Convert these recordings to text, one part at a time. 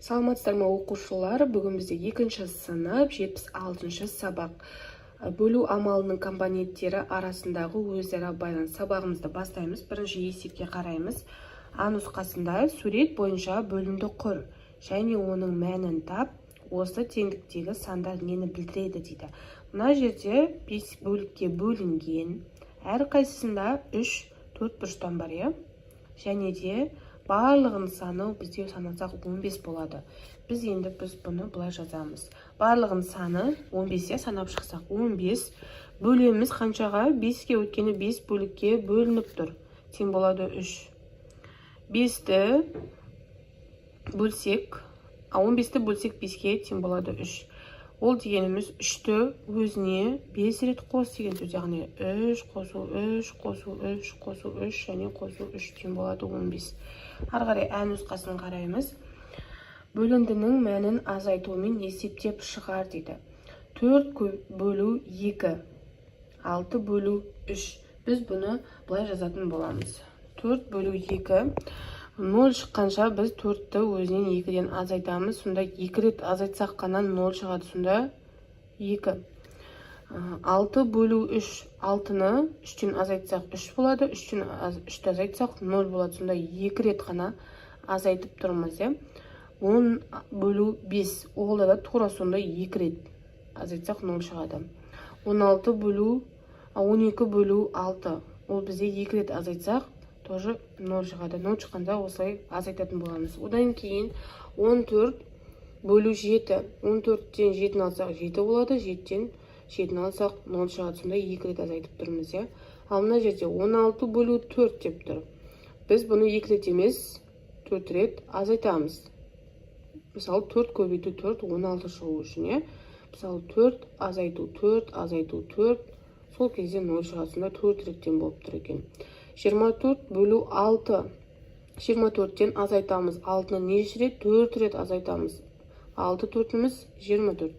Саламатсыздар ма оқушылар, бүгін бізде екінші сынып 76-шы сабақ. Бөлу амалының компоненттері арасындағы өзара байланыс сабағымызды бастаймыз. Бірінші есепке қараймыз. А нұсқасында сурет бойынша бөлімді құр және оның мәнін тап, осы теңдіктегі сандар нені білдіреді дейді. Мына жерде 5 бөлікке бөлінген, әрқайсысында 3-4 бұрыштан бар, және де барлығын саны бізде санасақ 15 болады. Біз бұны былай жазамыз. Барлығын саны 15-е санап шықсақ 15 бөлеміз қаншаға? 5-ке, өткені 5 бөлікке бөлініп тұр. Тең болады 3. 5-ті бөлсек, 15-ті бөлсек 5-ке тең болады 3. Ол дегеніміз 3-ті өзіне 5 рет қос деген сөз, яғни 3 қосу 3 қосу 3 қосу 3 және қосу 3 тең болады 15. Ары қарай ә нұсқасын қараймыз. Бөліндінің мәнін азайтумен есептеп шығар дейді. 4 бөлу 2, 6 бөлу 3. Біз бұны былай жазатын боламыз. 4 бөлу 2, 0 шыққанша біз 4-ті өзінен 2-ден азайтамыз. Сонда 2 рет азайтсақ қана 0 шығады. Сонда 2. 6 бөлу 3, 6-ны 3-тен азайтсақ 3 болады. 3-ті азайтсақ 0 болады. Сонда 2 рет қана азайтып тұрмыз. 10 бөлу 5, олда да тура сонда 2 рет азайтсақ 0 шығады. 12 бөлу 6, ол бізде 2 рет азайтсақ тоже 0 шығады. 0 шыққанда осылай азайтатын боламыз. Одан кейін 14 бөлу 7. 14-тен 7-ні алсақ 7 болады. 7-тен 7-ні алсақ 0 шығады. Сонда 2 рет азайтып тұрмыз. Ал мына жерде 16 бөлу 4 деп тұр. Біз бұны 2 рет емес 4 рет азайтамыз. Мысалы 4 көбейту 4, 16 шығу үшін. Мысалы 4 азайту 4, азайту 4. Сол кезде 0 шығасында 4 реттен болып тұр екен. 24 бөлу 6. 24-тен азайтамыз. 6-ны неше рет? 4 рет азайтамыз. 6 4-іміз 24.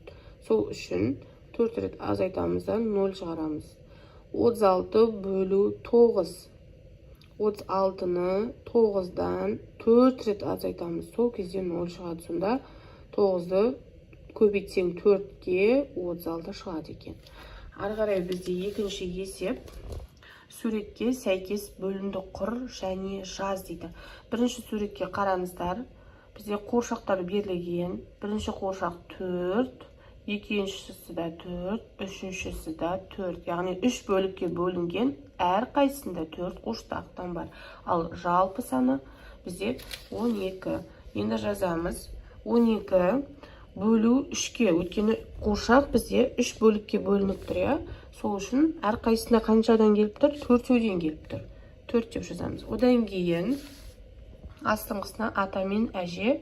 Сол үшін 4 рет азайтамыздан 0 шығарамыз. 36 бөлу 9. 36-ны 9-дан 4 рет азайтамыз. Сол кезде 0 шығады. Сонда 9-ды көбейтсең 4-ке 36 шығады екен. Ары қарай бізде екінші есеп. Суретке сәйкес бөлімді құр және жаз дейді. Бірінші суретке қараңыздар. Бізде қуыршақтар берілген. Бірінші қуыршақ 4, екіншісі де 4, үшіншісі де 4. Яғни 3 бөлікке бөлінген, әрқайсында 4 қуыршақтан бар. Ал жалпы саны бізде 12. Енді жазамыз. 12 бөлу 3-ке, өткені қуыршақ бізде 3 бөлікке бөлініп тұр. Сол үшін әрқайсында қаншадан келіп тұр? 4-ден келіп тұр. 4 деп жазамыз. Одан кейін астыңғысына ата мен әже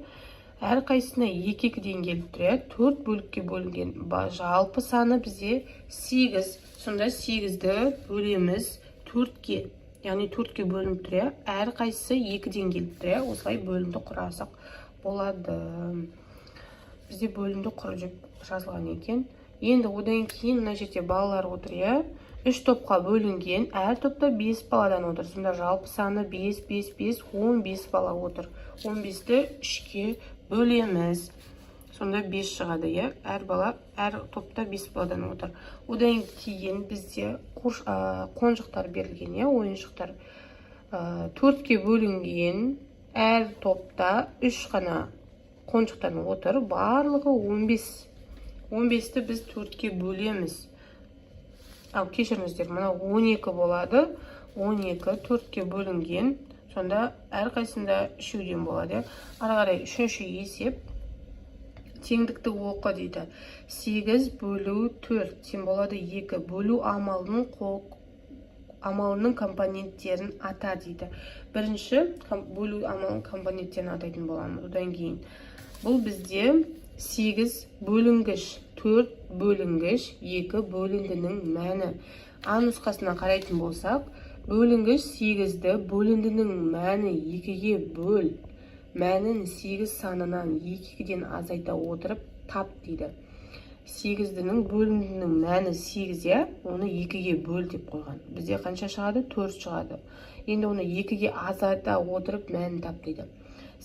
әрқайсына 2-2-ден келіп тұр. 4 бөлікке бөлінген. Жалпы саны бізде 8. Сонда 8-ді бөлеміз 4-ке. Яғни 4-ке бөлініп тұр. Әрқайсысы 2-ден келіп тұр. Осылай бөлімді құрасақ болады. Бізде бөлімді құр деп жазылған екен. Енді одан кейін мына жерде балалар отыр. 3 топқа бөлінген, әр топта 5 баладан отыр. Сонда жалпы саны 5, 5, 5, 15 бала отыр. 15-ті 3-ке бөлеміз. Сонда 5 шығады. Әр топта 5 баладан отыр. Одан кейін бізде қонжықтар берілген, ойыншықтар 4-ке бөлінген, әр топта 3 қана қонжықтан отыр. Барлығы 15. 15-ті біз 4-ке бөлеміз. Ал кешіріңіздер, мына 12 болады. 12 4-ке бөлінген. Сонда әрқайсында 3-ден болады. Ары қарай үшінші есеп. Теңдікті оқы дейді. 8 бөлу 4 тең болады 2. Бөлу амалының компоненттерін ата дейді. Бірінші бөлу амалының компоненттерін атайтын боламыз. Одан кейін бұл бізде 8 бөлінгіш, 4 бөлінгіш, 2 бөліндінің мәні. А нұсқасына қарайтын болсақ, бөлінгіш 8-ді бөліндінің мәні 2-ге бөл. Мәнін 8 санынан 2-ден азайта отырып тап дейді. 8-дің бөліндінің мәні 8, оны 2-ге бөл деп қойған. Бізде қанша шығады? 4 шығады. Енді оны 2-ге азайта отырып мәнін тап дейді.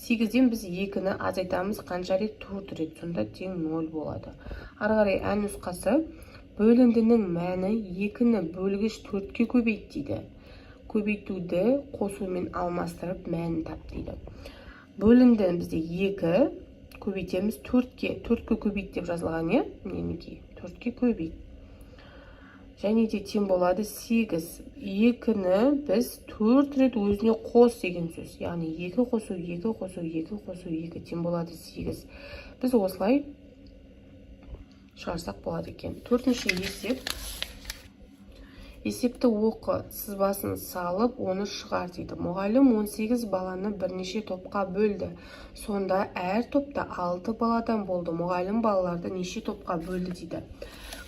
8-ден біз 2-ні азайтамыз қанша рет? 4 рет. Сонда тең 0 болады. Ары қарай ән нұсқасы бөліндінің мәні 2-ні бөлгіш 4-ке көбейт дейді. Көбейтуді қосумен алмастырып мәнін тап дейді. Бөлінді бізде 2 көбейтеміз 4-ке. 4-ке көбейт деп жазылған, е? Мінекей 4-ке көбейт. Және де тең болады 8. 2-ні біз 4 рет өзіне қос деген сөз. Яғни 2 қосу 2 қосу 2 қосу 2 тең болады 8. Біз осылай шығарсақ болады екен. Төртінші есеп. Есепті оқы, сызбасын салып, оны шығар дейді. Мұғалім 18 баланы бірнеше топқа бөлді. Сонда әр топта 6 баладан болды. Мұғалім балаларды неше топқа бөлді дейді.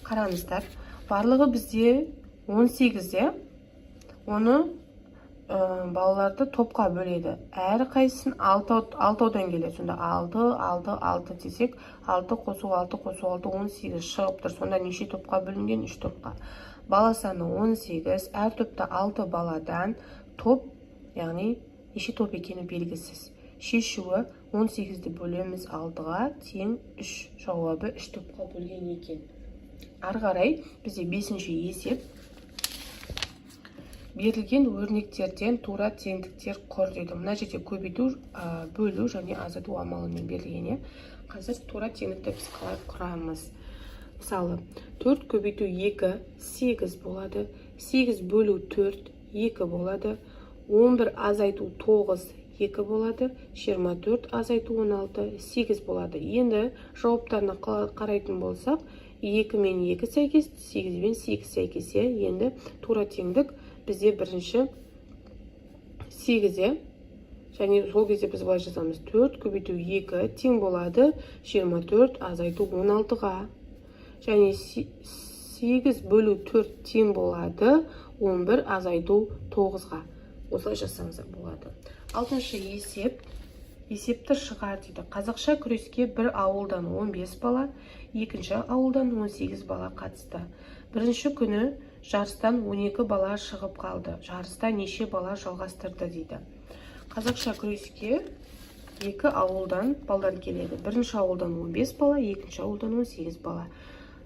Қараңыздар. Барлығы бізде 18-де, оны балаларды топқа бөледі. Әрі қайсысын 6-одан келеді. Сонда 6 десек, 6 қосу 6 қосу 6, 18 шығып тұр. Сонда неше топқа бөлінген? 3 топқа. Бала саны 18, әр топта 6 баладан топ, яғни неше топ екені белгісіз. Шешуі 18-ді бөлеміз 6-ға тең 3. Жауабы 3 топқа бөлген екен. Ары қарай бізде 5-ші есеп. Берілген өрнектерден тура теңдіктер құр дейді. Мына жерде көбейту, бөлу және азайту амалымен берілген. Қазір тура теңдікті біз қалай құрамыз? Мысалы, 4 көбейту 2 8 болады. 8 бөлу 4 2 болады. 11 азайту 9 2 болады. 24 азайту 16 8 болады. Енді жауаптарына қарайтын болсақ, 2 мен 2 сәйкес, 8 мен 8 сәйкес. Енді тура теңдік бізде бірінші 8, және сол кезде біз былай жазамыз. 4 көбейту 2 тең болады 24 азайту 16-ға. Және 8 бөлу 4 тең болады 11 азайту 9-ға. Осылай жасаңыздар болады. 6-шы есеп. Есепті шығар дейді. Қазақша күреске бір ауылдан 15 бала, екінші ауылдан 18 бала қатысты. Бірінші күні жарыстан 12 бала шығып қалды. Жарыста неше бала жалғастырды дейді. Қазақша күреске екі ауылдан балдар келеді. Бірінші ауылдан 15 бала, екінші ауылдан 18 бала.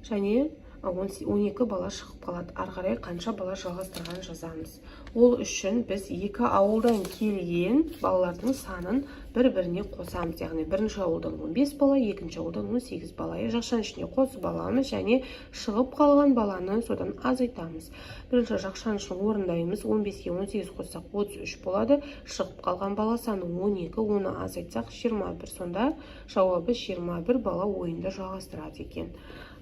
Және 12 бала шығып қалады. Ары қарай қанша бала жалғастырған жазамыз. Ол үшін біз екі ауылдан келген балалардың санын бір-біріне қосамыз. Яғни бірінші ауылдан 15 бала, екінші ауылдан 18 бала. Жақшаның ішіне қосып аламыз және шығып қалған баланы содан азайтамыз. Бірінші жақшаның ішін орындаймыз. 15-ке 18 қоссақ 33 болады. Шығып қалған бала саны 12, оны азайтсақ 21. Сонда жауабы 21 бала ойынды жалғастырады екен.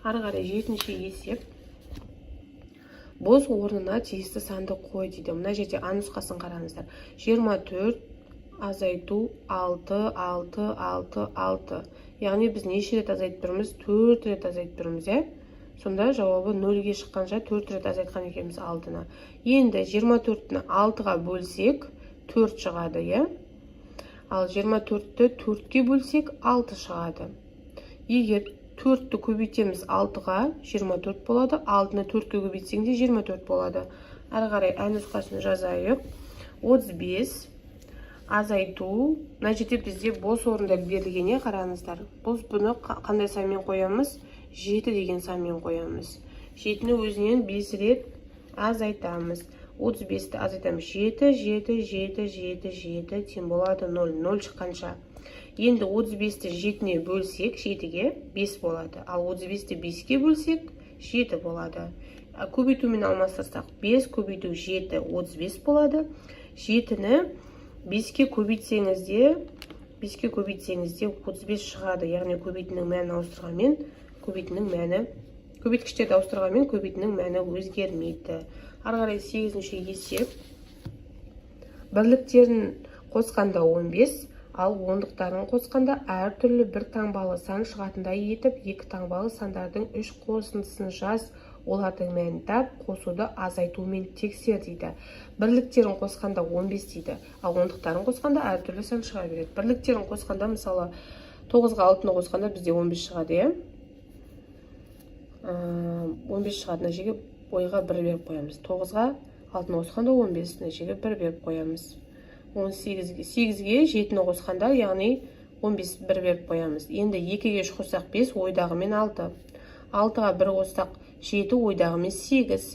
Ары қарай 7-ші есеп. Бос орнына тиісті санды қой дейді. Мына жерде А нұсқасын қараңыздар. 24 азайту 6, 6, 6, 6. Яғни біз неше рет азайтып тұрмыз? 4 рет азайтып тұрмыз, Сонда жауабы 0-ге шыққанша 4 рет азайтқан екенбіз 6-ны. Енді 24-ні 6-ға бөлсек 4 шығады, Ал 24-ті 4-ке бөлсек 6 шығады. Егер 4-ті көбейтеміз 6-ға 24 болады, 6-ны 4-ке көбейтсең де 24 болады. Ары қарай А нұсқасын жазайық. 35 азайту. Мына жерде бізде бос орындар берілген, қараңыздар. Бұны қандай санмен қоямыз? 7 деген санмен қоямыз. 7-ні өзінен 5 рет азайтамыз. 35-ті азайтамыз. 7, 7, 7, 7, 7 тең болады 0. 0 шыққанша. Енді 35-ті 7-не бөлсек, 7-ге 5 болады. Ал 35-ті 5-ке бөлсек, 7 болады. Көбейтумен алмастырсақ, 5 көбейту 7, 35 болады. 7-ні 5-ке көбейтсеңізде 35 шығады. Яғни көбейтінің мәні ауыстырғанмен, көбейткіштерді ауыстырғанмен көбейтінің мәні өзгермейді. Ары қарай 8-ші есеп. Бірліктерін қосқанда 15, ал ондықтарын қосқанда әртүрлі бір таңбалы сан шығатындай етіп, екі таңбалы сандардың 3 қосындысын жаз, олардың мәнін тап, қосуды азайтумен тексер дейді. Бірліктерін қосқанда 15 дейді, ал ондықтарын қосқанда әртүрлі сан шыға береді. Бірліктерін қосқанда, мысалы, 9-ға 6-ны қосқанда бізде 15 шығады, 15 шығады, нәтижеге ойға 1 беріп қоямыз. 9-ға 6-ны қосқанда 15, нәтижеге 1 беріп қоямыз. 18-ге 7-ні қосқанда, яғни 15 бір беріп қоямыз. Енді 2-ге 3 қоссақ 5, ойдағымен 6. 6-ға 1 қоссақ 7, ойдағымен 8.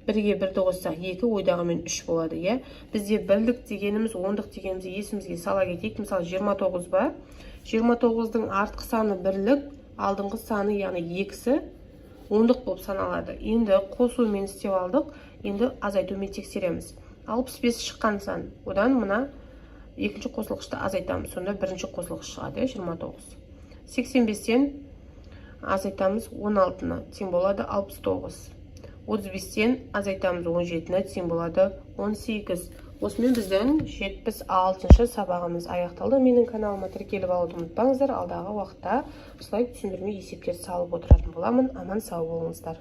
1-ге 1-ді қоссақ 2, ойдағымен 3 болады. Бізде бірлік дегеніміз, ондық дегенімізді есімізге сала кетейік. Мысалы 29 ба? 29-дың артқы саны бірлік, алдыңғы саны, яғни 2-сі ондық болып саналады. Енді қосумен істеп алдық. Енді азайтумен тексереміз. 65 шыққан сан. Одан мына екінші қосылғышты азайтамыз. Сонда бірінші қосылғыш шығады, 29. 85-тен азайтамыз 16-ны, тең болады 69. 35-тен азайтамыз 17-ні, тең болады 18. Осымен біздің 76-шы сабағымыз аяқталды. Менің каналыма тіркеліп алуды ұмытпаңыздар. Алдағы уақытта осылай түсіндірме есептер салып отыратын боламын. Аман сау болыңыздар.